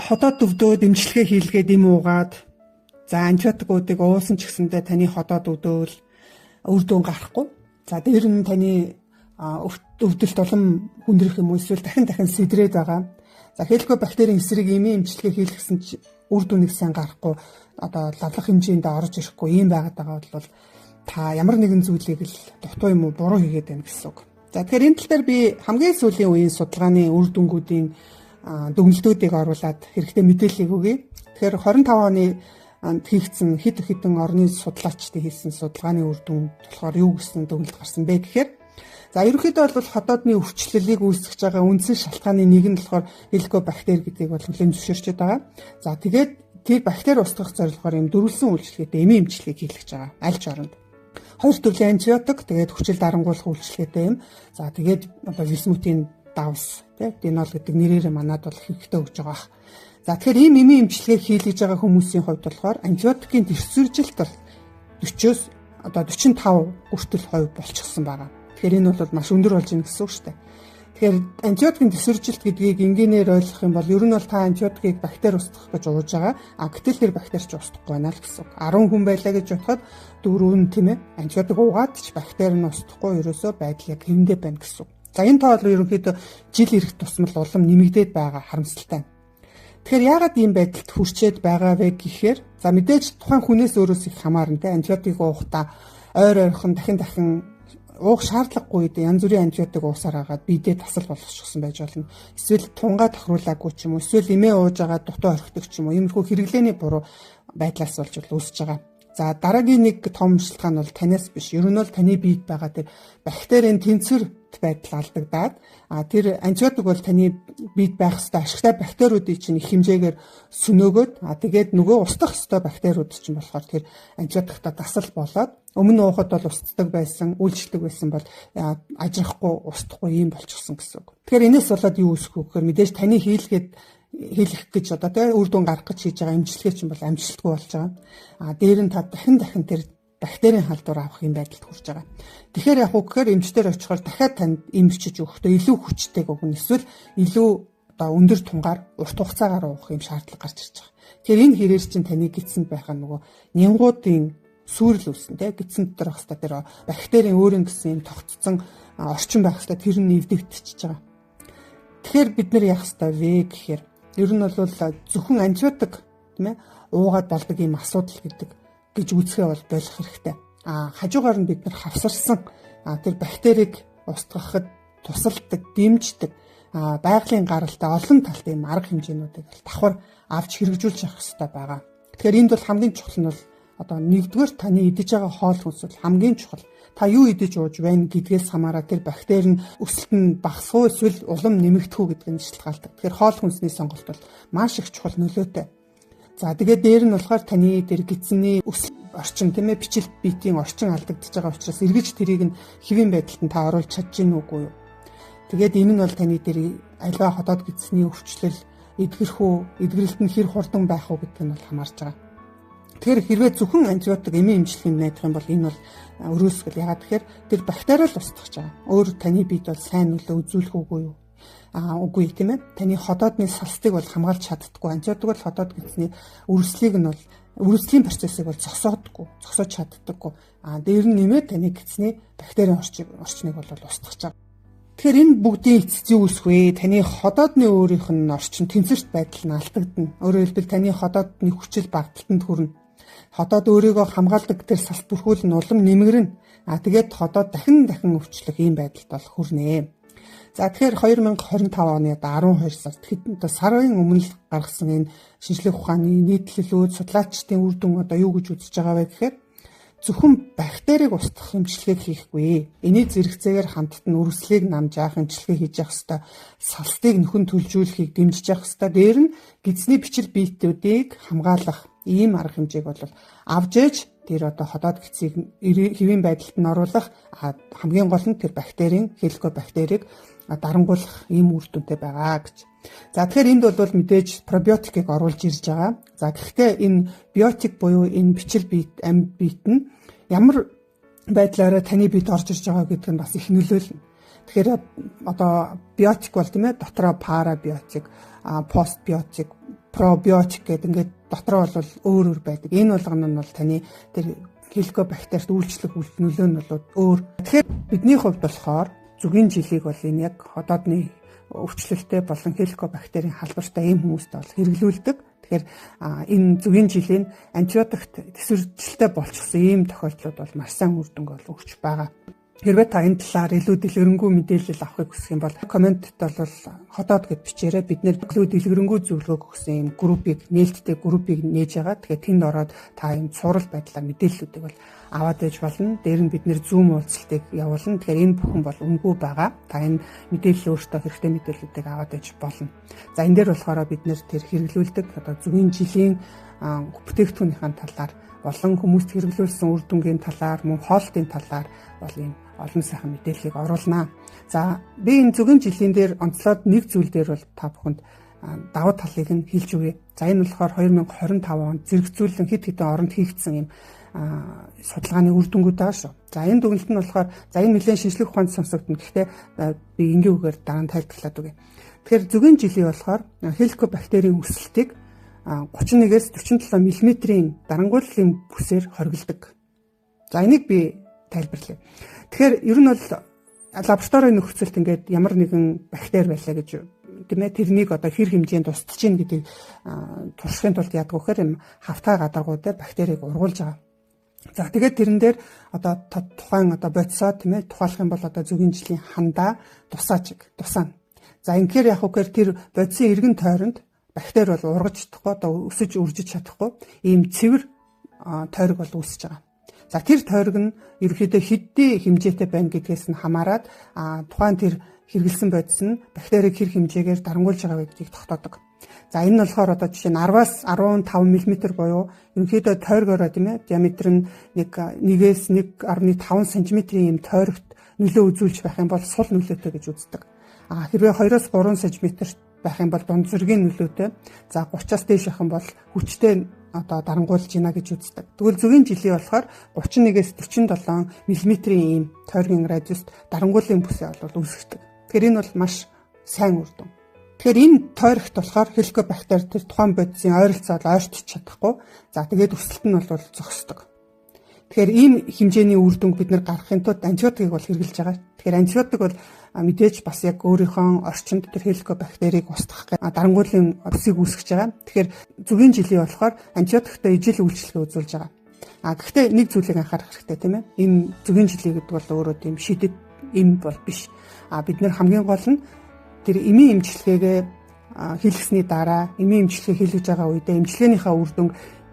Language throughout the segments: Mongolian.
хотоод өвдөө дэмжлэгээ хийлгээд им уугаад за антибиотикуудыг уусан ч гэсэндээ таны хотоод өвдөөл үр дүн гарахгүй. За дээр нь таны өвдөлт улам хүндрэх юм уу эсвэл дахин сэдрээд байгаа. За хэлэхгүй бактерийн эсрэг имийн эмчилгээ хийх гэсэн чи үр дүнийг сайн гарахгүй одоо лавлах хэмжээнд орж ирэхгүй ийм байгаад байгаа бол та ямар нэгэн зүйлийг л дутуу юм уу буруу хийгээд байна гэсэн үг. За тэгэхээр энэ тал дээр би хамгийн сүүлийн үеийн судалгааны үр дүнгуудын дүгнэлтүүдийг оруулаад хэрэгтэй мэдээллийг өгье. Тэгэхээр 25 оны хийгдсэн хэдэн орны судлаачдын хийсэн судалгааны үр дүн болохоор юу гэсэн дүгнэлт гарсан бэ гэхээр за ерөнхийдөө бол хотоодны өвчлөлийг үүсгэж байгаа үндсэн шалтгааны нэг нь болохоор хеликобактер гэдгийг бол хүлээн зөвшөөрчөд байгаа. За тэгээд тэр бактери устгах зорилгоор юм дөрвөлсөн үйлчлэгээтэй эмийн эмчилгээг хийлгэж байгаа аль ч оронд. Хоёр төрлийн антибиотик тэгээд хүчил дарангуулах үйлчлэгээтэй юм. За тэгээд одоо висмутийн давс динол гэдэг нэрээр манад бол хэрэгтэй өгж байгаа. За тэгэхээр ийм эмийн эмчилгээг хийлгэж байгаа хүмүүсийн хувьд болохоор антибиотикийн дэвсгэржилт бол 40-оос одоо 45% хүртэл хувь болчихсон байгаа. Тэгэхээр энэ бол маш өндөр болж байна гэсэн үг шүү дээ. Тэгэхээр антибиотикийн дэвсгэржилт гэдгийг энгийнээр ойлгох юм бол ер нь бол та антибиотикийг бактери устгах гэж ууж байгаа. Гэтэл тэр бактери ч устгахгүй байна л гэсэн үг. 10 хүн байлаа гэж бодоход 4 нь тийм ээ антибиотик уугаад ч бактери нь устгахгүй ерөөсөө байдал яг хэвэндээ байна гэсэн үг. За энэ тоол ерөнхийдөө жил ирэх тусмал улам нэмэгдээд байгаа харамсалтай. Тэгэхээр яагаад ийм байдалд хүрчээд байгаа вэ гэхээр за мэдээж тухайн хүнээс өөрөөс их хамаарна те антибиотик уухдаа ойрхон дахин уух шаардлагагүй үед янз бүрийн антибиотик уусаар хагаад биедээ тасал болгочихсон байж болно. Эсвэл тунгаа тохируулаагүй ч юм уу эсвэл эмээ ууж байгаа дутуу орхидог ч юм уу иймэрхүү хэрэглээний буруу байдлаас болж үүсэж байгаа. За дараагийн нэг том шалтгаан бол танаас биш. Ер нь бол таны биед байгаа тэр бактерийн тэнцвэр байдал алдагдаад тэр антибиотик бол таны биед байх ёстой ашигтай бактериудыг чинь их хэмжээгээр сөнөөгөөд тэгээд нөгөө устгах ёстой бактериуд чинь болохоор тэр антибиотикта дасал болоод өмнө уухад бол устдаг байсан, үйлчлдэг байсан бол ажрахгүй, устдахгүй юм болчихсон гэсэн үг. Тэгэхээр энэс болоод юу үүсэх вэ гэхээр мэдээж таны хийлгэх гэж одоо тийм үр дүн гаргах гэж хийж байгаа эмчилгээ чинь бол амжилтгүй болж байгаа. Дээр нь та дахин тэр бактерийн халдвар авах юм байдалд хүрч байгаа. Тэгэхээр яг уу гэхээр эмчтэр очихоор дахиад танд эмчиж өгөхдөө илүү хүчтэйг өгнө. Эсвэл илүү одоо өндөр тунгаар урт хугацаагаар уух юм шаардлага гарч ирж байгаа. Тэгэхээр энэ хэрээр чинь таны гидсэнд байхаа нөгөө нянгуудын сүрэл үүснэ тийм гидсэн дотор байх хэвээр тэр бактерийн өөрийн гэсэн юм тогтцсон орчин байх хэвээр тэр нь нэвдэгдчихэж байгаа. Тэгэхээр бид нар яах ёстой вэ гэхээр ер нь бол зөвхөн антибиотик тийм ээ уугаад болдог юм асуудал гэж үзэхээ бол болох хэрэгтэй. Хажуугаар нь бид нар хавсарсан тэр бактерийг устгахад тусалдаг, дэмждэг байгалийн гаралтай олон талтай юм арга хэмжээнүүдийг давхар авч хэрэгжүүлж явах хэрэгтэй байгаа. Тэгэхээр энд бол хамгийн чухал нь бол одоо нэгдүгээр таны идэж байгаа хоол хүнс бол хамгийн чухал. Та юу идэж ууж байна гэдгээс хамаараа тэр бактери нь өсөлт нь багасх уу эсвэл улам нэмэгдэх үү гэдгийг шалтгаалдаг. Тэгэхээр хоол хүнсний сонголт бол маш их чухал нөлөөтэй. За тэгээд дээр нь болохоор таны тэр гидсний өсөлт орчин тийм ээ бичил биетийн орчин алдагдчихж байгаа учраас эргэж тэрийг нь хэвийн байдалд нь та оруулж чадж гин үгүй юу. Тэгээд энэ нь бол таны тэр аливаа хотоод гидсний өвчлөл эдгэрэх үү, эдгэрэлт нь хэр хурдан байх уу гэдг нь бол хамаарч байгаа. Тэгэхээр хэрвээ зөвхөн антибиотик эмийн эмчилгээнд найдах юм бол энэ бол өрөөсгөл. Ягаад тэгэхээр тэр бактери л устгах байгаа. Өөр таны биед бол сайн нөлөө үзүүлэх үгүй юу? Үгүй тийм ээ. Таны ходоодны салстыг бол хамгаалж чаддаггүй. Антибиотик бол ходоод гидсний үрслийг нь бол үрслийн процессыг бол зогсоож чаддаггүй. Дээр нь нэмээд таны гидсний бактерийн орчныг бол устгах байгаа. Тэгэхээр энэ бүгдийн эцэст юу үүсэх вэ? Таны ходоодны өөрийнх нь орчин тэнцвэрт байдал нь алдагдана. Өөрөөр хэлбэл таны ходоодны хүчил багталтанд хүрнэ. Ходоод өөрийгөө хамгаалдаг тэр салт бүрхүүл нь улам нэмгэрнэ. Тэгээд ходоод дахин өвчлөх ийм байдалд бол хүрнэ. За тэгэхээр 2025 оны 12 сард сарын өмнө гаргасан энэ шинжлэх ухааны нийтлэлүүд судлаачдын үр дүн одоо юу гэж үзэж байгаа вэ гэхээр зөвхөн бактерийг устгах эмчилгээг хийхгүй. Эний зэрэгцээгээр хамтд нь үрслийг намж яах эмчилгээ хийж явах ёстой. Салстыг нөхөн төлжүүлэхийг дэмжиж явах ёстой. Дээр нь гидсний бичил биетүүдийг хамгаалах ийм арга хэмжээг бол авж ээж тэр одоо ходоод гидсийг хэвийн байдалд нь оруулах хамгийн гол нь тэр бактерийн хеликобактерийг дарангуулах ийм үр дүнтэй байгаа гэж. За тэгэхээр энд бол мэдээж пробиотикийг оруулж ирж байгаа. За гэхдээ энэ биотик буюу энэ бичил биет, амьд биет нь ямар байдлаараа таны биед орж ирж байгаа гэдэг нь бас их нөлөөлнө. Тэгэхээр одоо биотик бол тийм ээ дотроо парабиотик, постбиотик, пробиотик гэдэг ингээд дотроо бол өөр байдаг. Энэ болгоно нь бол таны тэр хеликобактерт үйлчлэх нөлөө нь бол өөр. Тэгэхээр бидний хувьд болохоор зүгийн жилийг бол энэ яг ходоодны өвчлөлттэй болон хеликобактерийн халдвартай ийм хүмүүст бол хэрэглүүлдэг. Тэгэхээр энэ зүгийн жилийн антибиотикт төсвөрчлөлттэй болчихсон ийм тохиолдлууд бол маш сайн үр дүнг бол өгч байгаа. Хэрвээ та энэ талаар илүү дэлгэрэнгүй мэдээлэл авахыг хүсэх юм бол комментт бол ходоод гэд бичээрэй. Бид нэр илүү дэлгэрэнгүй зөвлөгөө өгсөн юм группийг нээлттэй группийг нээж байгаа. Тэгэхээр тэнд ороод та юм цуврал байдлаар мэдээллүүдийг бол аваад ээж болно. Дээр нь бид нэр зүүм уулзалтыг явуулна. Тэгэхээр энэ бүхэн бол үнэгүй байгаа. Та энэ мэдээлэл өөртөө хэрэгтэй мэдээллүүдийг аваад ээж болно. За энэ дээр болохоор бид нэр тэр хэрэглүүлдэг одоо зүгийн жилийн бүтээгдэхүүнийхэн талаар болон хүмүүст хэрэглүүлсэн үр дүнгийн талаар мөн хоолтын талаар бол ийм олон сайхан мэдээллийг оруулнаа. За би энэ зүгийн жилийн дээр онцлоод нэг зүйл дээр бол та бүхэнд давуу талыг нь хэлж өгье. За энэ болохоор 2025 онд зэрэгцүүлэн хэд хэдэн оронд хийгдсэн юм судалгааны үр дүнгууд байгаа шүү. За энэ дүгнэлт нь болохоор за энэ нэлээд шинжлэх ухаанд сонсогдно. Гэхдээ би энгийн үгээр дараа нь тайлбарлаад өгье. Тэгэхээр зүгийн жилийн болохоор хеликобактерийн өсөлтийг 31-ээс 47 мм-ийн дарангуйллын бүсээр хоригддог. За энийг би тайлбарлая. Тэгэхээр ер нь бол лабораторийн нөхцөлд ингээд ямар нэгэн бактери байлаа гэж тийм ээ тэрнийг одоо хэр хэмжээнд устж гин гэдгийг туршихын тулд яадаг вэхээр юм хавтгай гадаргуу дээр бактерийг ургуулж байгаа. За тэгээд тэрэн дээр одоо тухайн одоо бодисоо тийм ээ тухайлах юм бол одоо зүгийн жилийн хандаа тусаа. За инхээр яг үгээр тэр бодисын эргэн тойронд бактери бол ургаж чадахгүй одоо өсөж үржиж чадахгүй ийм цэвэр тойрог бол үүсэж байгаа. За тэр тойрог нь ерөнхийдөө хэдий хэмжээтэй байна гэдгээс нь хамаарат тухайн тэр хэрэгэлсэн бодис нь бактерийг хэр хэмжээгээр дарангуйлж байгаа гэдгийг тогтоодог. За энэ нь болохоор одоо жишээ нь 10-аас 15 мм буюу ерөнхийдөө тойргоороо тийм ээ диаметр нь 1-ээс 1.5 см-ийн юм тойрогт нөлөө үзүүлж байх юм бол сул нөлөөтэй гэж үздэг. Хэрвээ 2-оос 3 см байх юм бол дунд зэргийн нөлөөтэй. За 30-аас дээш байх юм бол хүчтэй одоо дарангуйлж гинэ гэж үздэг. Тэгвэл зүгийн жилийн болохоор 31-ээс 47 мм-ийн ийм тойргийн радиуст дарангуйлын бүсээ бол үүсгдэг. Тэгэхээр энэ бол маш сайн үр дүн. Тэгэхээр энэ тойрогт болохоор хеликобактер тэр тухайн бодисын ойролцоол ойртож чадахгүй. За тэгээд өсөлт нь бол зогсдог. Тэгэхээр ийм хэмжээний үр дүнг бид нар гаргахын тулд антибиотикийг бол хэрэглэж байгаа. Тэгэхээр антибиотик бол мэдээж бас яг өөрийнхөө орчинд тэр хеликобактерийг устгах гэх дарангуйлын бүсийг үүсгэж байгаа. Тэгэхээр зүгийн жилийн болохоор антибиотиктай ижил үйлчлэгээ үзүүлж байгаа. Гэхдээ нэг зүйлийг анхаарах хэрэгтэй тийм ээ. Энэ зүгийн жилийн гэдэг бол өөрөө тийм шидэт эм бол биш. Бид нэр хамгийн гол нь тэр эмийн эмчилгээгээ хийлгэсний дараа эмийн эмчилгээ хийлгэж байгаа үедээ эмчилгээнийхээ үр дүнг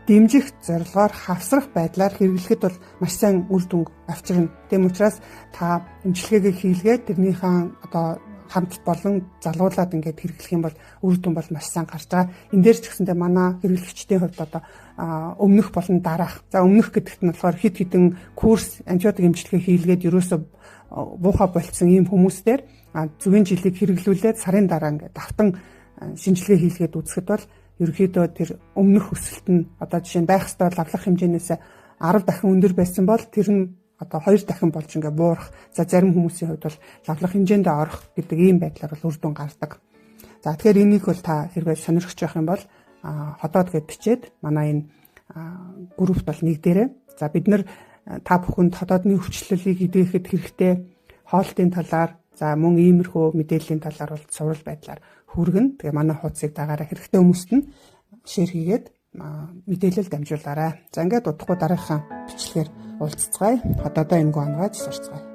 дэмжих зорилгоор хавсрах байдлаар хэрэглэхэд бол маш сайн үр дүнг авчирна. Тэм учраас та эмчилгээгээ хийлгээд тэрнийхээ одоо хамт болон залгуулад ингээд хэрэглэх юм бол үр дүн бол маш сайн гарч байгаа. Энд дээр ч гэсэндээ манай хэрэглэгчдийн хувьд одоо өмнөх болон дараах. За өмнөх гэдэгт нь болохоор хэд хэдэн курс антибиотик эмчилгээ хийлгээд ерөөсөө буухай болцсон ийм хүмүүстээр зүгийн жилийг хэрэглүүлээд сарын дараа ингээд давтан шинжилгээ хийлгээд үзэхэд бол ерөнхийдөө тэр өмнөх өсөлт нь одоо жишээ нь байх ёстой лавлах хэмжээнээс 10 дахин өндөр байсан бол тэр нь одоо 2 дахин болж ингээ буурах. За зарим хүмүүсийн хувьд бол лавлах хэмжээндээ орох гэдэг ийм байдлаар бол үр дүн гардаг. За тэгэхээр энийг бол та хэрвээ сонирхож байх юм бол ходоод гэд бичээд манай энэ группт бол нэгдээрэй. За бид нар та бүхэнд ходоодны өвчлөлийг эдгэхэд хэрэгтэй хоолтын талаар за мөн иймэрхүү мэдээллийн талаар бол цуврал байдлаар хүргэн. Тэгээ манай хуудсыг дагаараа хэрэгтэй хүмүүст нь шеэр хийгээд мэдээлэл дамжуулаарай. За ингээд удахгүй дараагийн бичлэгээр уулзцгаая. Ходоодоо эмгүү ангааж сурцгаая.